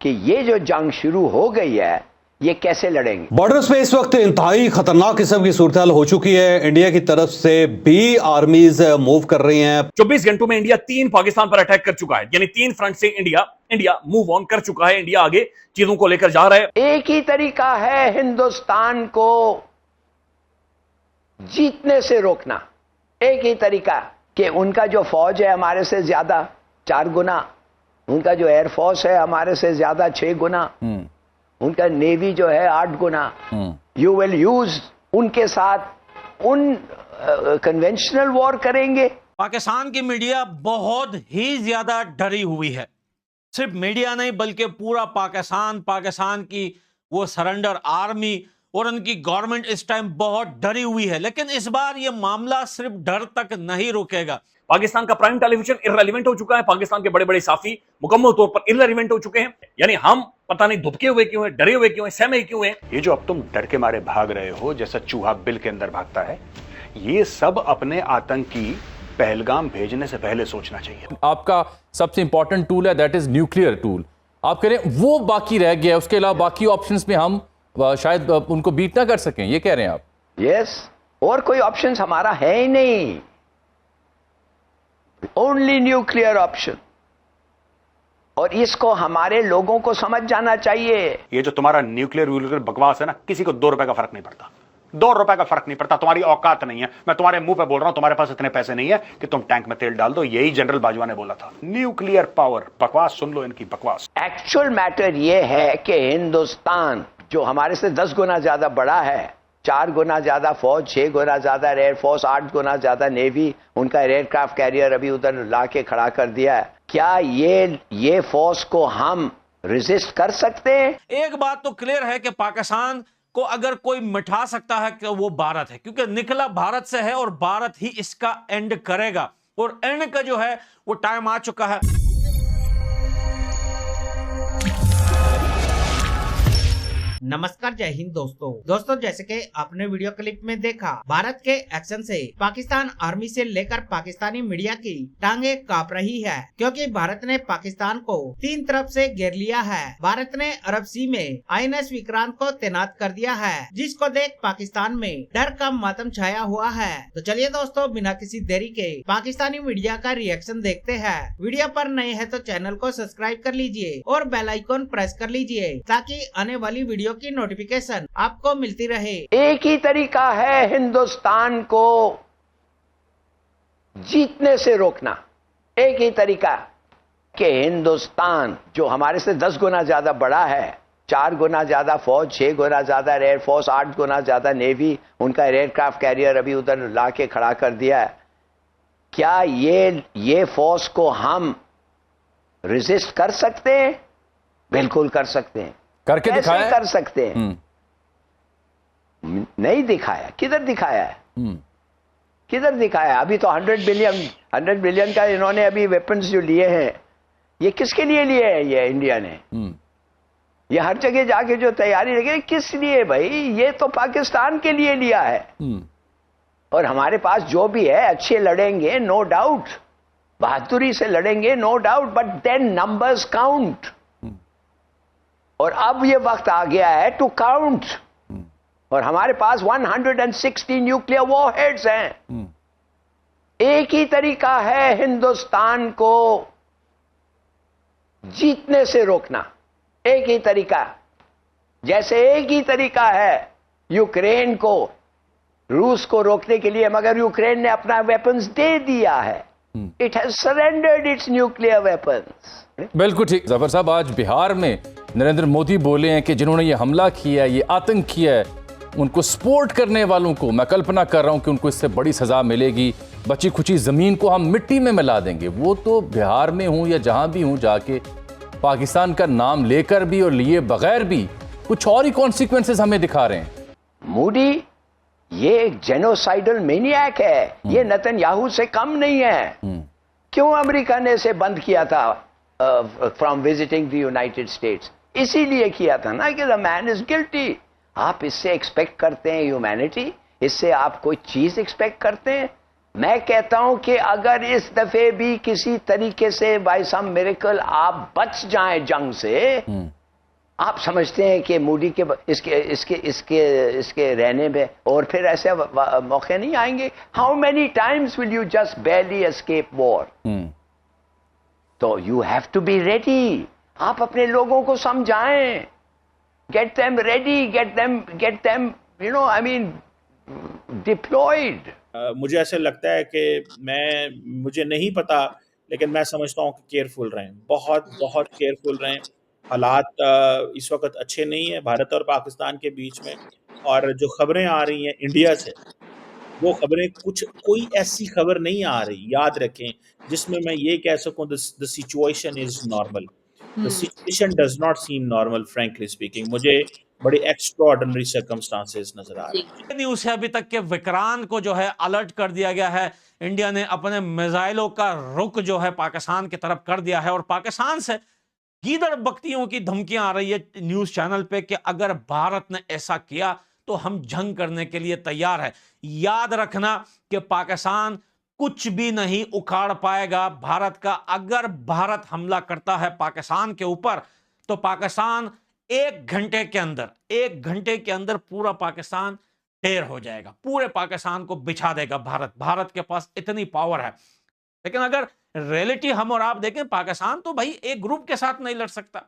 कि ये जो जंग शुरू हो गई है ये कैसे लड़ेंगे। बॉर्डर्स पे इस वक्त इंतहाई खतरनाक किस्म की सूरत हाल हो चुकी है। इंडिया की तरफ से भी आर्मीज मूव कर रही हैं। 24 घंटों में इंडिया 3 पाकिस्तान पर अटैक कर चुका है, यानी 3 फ्रंट से इंडिया मूव ऑन कर चुका है। इंडिया आगे चीजों को लेकर जा रहा है। एक ही तरीका है हिंदुस्तान को जीतने से रोकना, एक ही तरीका कि उनका जो फौज है हमारे से ज्यादा 4 गुना, उनका जो एयरफोर्स है हमारे से ज्यादा 6 गुना, उनका नेवी जो है 8 गुना। यू विल यूज उनके साथ उन कन्वेंशनल वॉर करेंगे। पाकिस्तान की मीडिया बहुत ही ज्यादा डरी हुई है। सिर्फ मीडिया नहीं बल्कि पूरा पाकिस्तान की वो सरेंडर आर्मी और उनकी गवर्नमेंट इस टाइम बहुत डरी हुई है। लेकिन इस बार ये मामला सिर्फ डर तक नहीं रुकेगा। पाकिस्तान का प्राइम टेलीविजन इररेलेवेंट हो चुका है। पाकिस्तान के बड़े बड़े साफी मुकम्मल तौर पर इररेलेवेंट हो चुके हैं। यानी हम पता नहीं धुपके हुए क्यों हैं, डरे हुए क्यों हैं, सहमे क्यों हैं। ये जो अब तुम डर के मारे भाग रहे हो जैसा चूहा बिल के अंदर भागता है, ये सब अपने आतंकी पहलगाम भेजने से पहले सोचना चाहिए। आपका सबसे इंपॉर्टेंट टूल है दैट इज न्यूक्लियर टूल। आप कह रहे हैं वो बाकी रह गया, उसके अलावा बाकी ऑप्शंस में हम शायद उनको बीट ना कर सकें, ये कह रहे हैं आप? यस, और कोई ऑप्शन हमारा है ही नहीं, ओनली न्यूक्लियर ऑप्शन। और इसको हमारे लोगों को समझ जाना चाहिए। ये जो तुम्हारा न्यूक्लियर बकवास है ना, किसी को 2 रुपए का फर्क नहीं पड़ता। 2 रुपए का फर्क नहीं पड़ता। तुम्हारी औकात नहीं है। मैं तुम्हारे मुंह पे बोल रहा हूं, तुम्हारे पास इतने पैसे नहीं है कि तुम टैंक में तेल डाल दो। यही जनरल बाजवा ने बोला था। न्यूक्लियर पावर बकवास, सुन लो इनकी बकवास। एक्चुअल मैटर यह है कि हिंदुस्तान जो हमारे से 10 गुना ज्यादा बड़ा है, 4 गुना ज्यादा फौज, 6 गुना ज्यादा एयरफोर्स, 8 गुना ज्यादा नेवी, उनका एयरक्राफ्ट कैरियर अभी उधर लाके खड़ा कर दिया है। क्या ये फोर्स को हम रेजिस्ट कर सकते हैं? एक बात तो क्लियर है कि पाकिस्तान को अगर कोई मिटा सकता है कि वो भारत है, क्योंकि निकला भारत से है और भारत ही इसका एंड करेगा। और एंड का जो है वो टाइम आ चुका है। नमस्कार, जय हिंद दोस्तों जैसे कि आपने वीडियो क्लिप में देखा, भारत के एक्शन से पाकिस्तान आर्मी से लेकर पाकिस्तानी मीडिया की टांगे कांप रही है, क्योंकि भारत ने पाकिस्तान को 3 तरफ से घेर लिया है। भारत ने अरब सी में INS विक्रांत को तैनात कर दिया है, जिसको देख पाकिस्तान में डर का मातम छाया हुआ है। तो चलिए दोस्तों, बिना किसी देरी के पाकिस्तानी मीडिया का रिएक्शन देखते हैं। वीडियो पर नए हैं तो चैनल को सब्सक्राइब कर लीजिए और बेल आइकन प्रेस कर लीजिए, ताकि आने वाली वीडियो की नोटिफिकेशन आपको मिलती रहे। एक ही तरीका है हिंदुस्तान को जीतने से रोकना, एक ही तरीका कि हिंदुस्तान जो हमारे से 10 गुना ज्यादा बड़ा है, 4 गुना ज्यादा फौज, 6 गुना ज्यादा एयरफोर्स, 8 गुना ज्यादा नेवी, उनका एयरक्राफ्ट कैरियर अभी उधर लाके खड़ा कर दिया है। क्या ये फोर्स को हम रेजिस्ट कर सकते हैं? बिल्कुल कर सकते हैं। करके दिखाया कर सकते हैं। नहीं दिखाया, किधर दिखाया है? किधर दिखाया? अभी तो 100 बिलियन का इन्होंने अभी वेपन्स जो लिए हैं, ये किसके लिए लिए हैं? ये इंडिया ने ये हर जगह जाके जो तैयारी लगे, किस लिए भाई? ये तो पाकिस्तान के लिए लिया है। और हमारे पास जो भी है अच्छे लड़ेंगे, नो डाउट, बहादुरी से लड़ेंगे, no doubt, but then numbers count. और अब ये वक्त आ गया है टू काउंट। और हमारे पास 160 न्यूक्लियर वॉरहेड्स हैं। एक ही तरीका है हिंदुस्तान को जीतने से रोकना, एक ही तरीका। जैसे एक ही तरीका है यूक्रेन को, रूस को रोकने के लिए, मगर यूक्रेन ने अपना वेपन्स दे दिया है। It has surrendered it's nuclear weapons. बिल्कुल ठीक। जफर साहब, आज बिहार में नरेंद्र मोदी बोले हैं कि जिन्होंने ये हमला किया है, ये आतंक किया है, उनको सपोर्ट करने वालों को मैं कल्पना कर रहा हूं कि उनको इससे बड़ी सजा मिलेगी। बची खुची जमीन को हम मिट्टी में मिला देंगे। वो तो बिहार में हूं या जहां भी हूं, जाके पाकिस्तान का नाम लेकर भी और लिए बगैर भी कुछ और ही कॉन्सिक्वेंसेस हमें दिखा रहे हैं। मोदी ये एक जेनोसाइडल मेनियक है। ये नेतन्याहू से कम नहीं है। क्यों अमेरिका ने इसे बंद किया था from visiting the United states? इसीलिए किया था ना कि द मैन इज गिल्टी। आप इससे एक्सपेक्ट करते हैं ह्यूमैनिटी? इससे आप कोई चीज एक्सपेक्ट करते हैं? मैं कहता हूं कि अगर इस दफे भी किसी तरीके से बाय सम मिरेकल आप बच जाएं जंग से, आप समझते हैं कि मोदी के इसके रहने में और फिर ऐसे मौके नहीं आएंगे? How many times will you just barely escape war? तो you have to be ready. आप अपने लोगों को समझाएं, get them ready, get them you know I mean deployed. मुझे ऐसे लगता है कि मुझे नहीं पता, लेकिन मैं समझता हूँ कि केयरफुल रहें, बहुत बहुत केयरफुल रहें। हालात इस वक्त अच्छे नहीं है भारत और पाकिस्तान के बीच में, और जो खबरें आ रही हैं इंडिया से, वो खबरें कोई ऐसी खबर नहीं आ रही, याद रखें, जिसमें मैं ये कह सकूं the situation is normal. The situation does not seem normal, frankly speaking. मुझे बड़े एक्स्ट्राऑर्डिनरी सर्कमस्टांसेस नजर आ रहे हैं। न्यूज है अभी तक के विक्रांत को जो है अलर्ट कर दिया गया है। इंडिया ने अपने मिसाइलों का रुख जो है पाकिस्तान की तरफ कर दिया है, और पाकिस्तान से गीदड़ बकतियों की धमकियां आ रही है न्यूज चैनल पे कि अगर भारत ने ऐसा किया तो हम जंग करने के लिए तैयार है। याद रखना कि पाकिस्तान कुछ भी नहीं उखाड़ पाएगा भारत का। अगर भारत हमला करता है पाकिस्तान के ऊपर, तो पाकिस्तान एक घंटे के अंदर पूरा पाकिस्तान ढेर हो जाएगा, पूरे पाकिस्तान को बिछा देगा भारत के पास इतनी पावर है। लेकिन अगर रियलिटी हम और आप देखें, पाकिस्तान तो भाई एक ग्रुप के साथ नहीं लड़ सकता।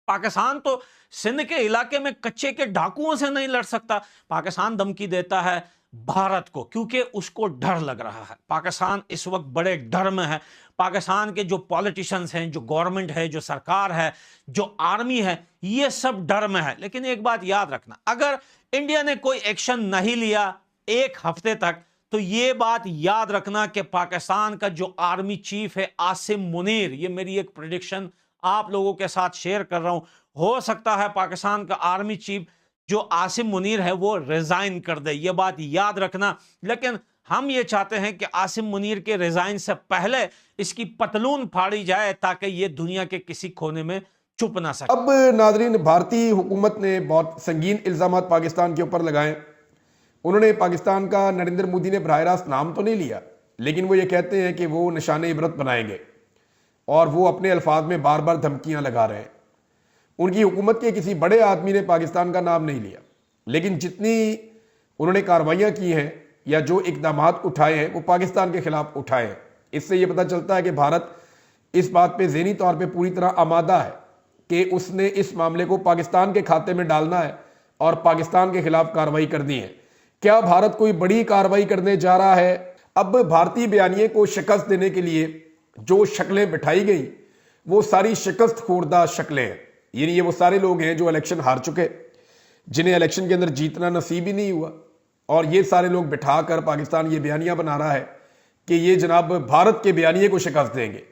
पाकिस्तान तो सिंध के इलाके में कच्चे के डाकुओं से नहीं लड़ सकता। पाकिस्तान धमकी देता है भारत को क्योंकि उसको डर लग रहा है। पाकिस्तान इस वक्त बड़े डर में है। पाकिस्तान के जो पॉलिटिशियंस हैं, जो गवर्नमेंट है, जो सरकार है, जो आर्मी है, ये सब डर में है। लेकिन एक बात याद रखना, अगर इंडिया ने कोई एक्शन नहीं लिया एक हफ्ते तक, तो ये बात याद रखना कि पाकिस्तान का जो आर्मी चीफ है आसिम मुनीर, ये मेरी एक प्रेडिक्शन आप लोगों के साथ शेयर कर रहा हूं, हो सकता है पाकिस्तान का आर्मी चीफ जो आसिम मुनीर है वो रिजाइन कर दे, ये बात याद रखना। लेकिन हम ये चाहते हैं कि आसिम मुनीर के रिजाइन से पहले इसकी पतलून फाड़ी जाए ताकि ये दुनिया के किसी कोने में छुप ना सके। अब नाजरीन, भारतीय हुकूमत ने बहुत संगीन इल्जाम पाकिस्तान के ऊपर लगाए। उन्होंने पाकिस्तान का नरेंद्र मोदी ने बराह रास्त नाम तो नहीं लिया, लेकिन वो ये कहते हैं कि वो निशाने इबरत बनाएंगे, और वो अपने अल्फाज में बार बार धमकियां लगा रहे हैं। उनकी हुकूमत के किसी बड़े आदमी ने पाकिस्तान का नाम नहीं लिया, लेकिन जितनी उन्होंने कार्रवाइयाँ की हैं या जो इकदाम उठाए हैं वो पाकिस्तान के खिलाफ उठाए हैं। इससे ये पता चलता है कि भारत इस बात पे ज़हनी तौर पे पूरी तरह आमादा है कि उसने इस मामले को पाकिस्तान के खाते में डालना है और पाकिस्तान के खिलाफ कार्रवाई करनी है। क्या भारत कोई बड़ी कार्रवाई करने जा रहा है? अब भारतीय बयानिए को शिकस्त देने के लिए जो शक्लें बिठाई गई, वो सारी शिकस्त खोरदा शक्लें हैं। यानी ये वो सारे लोग हैं जो इलेक्शन हार चुके, जिन्हें इलेक्शन के अंदर जीतना नसीब ही नहीं हुआ, और ये सारे लोग बिठाकर पाकिस्तान ये बयानियां बना रहा है कि ये जनाब भारत के बयानिए को शिकस्त देंगे।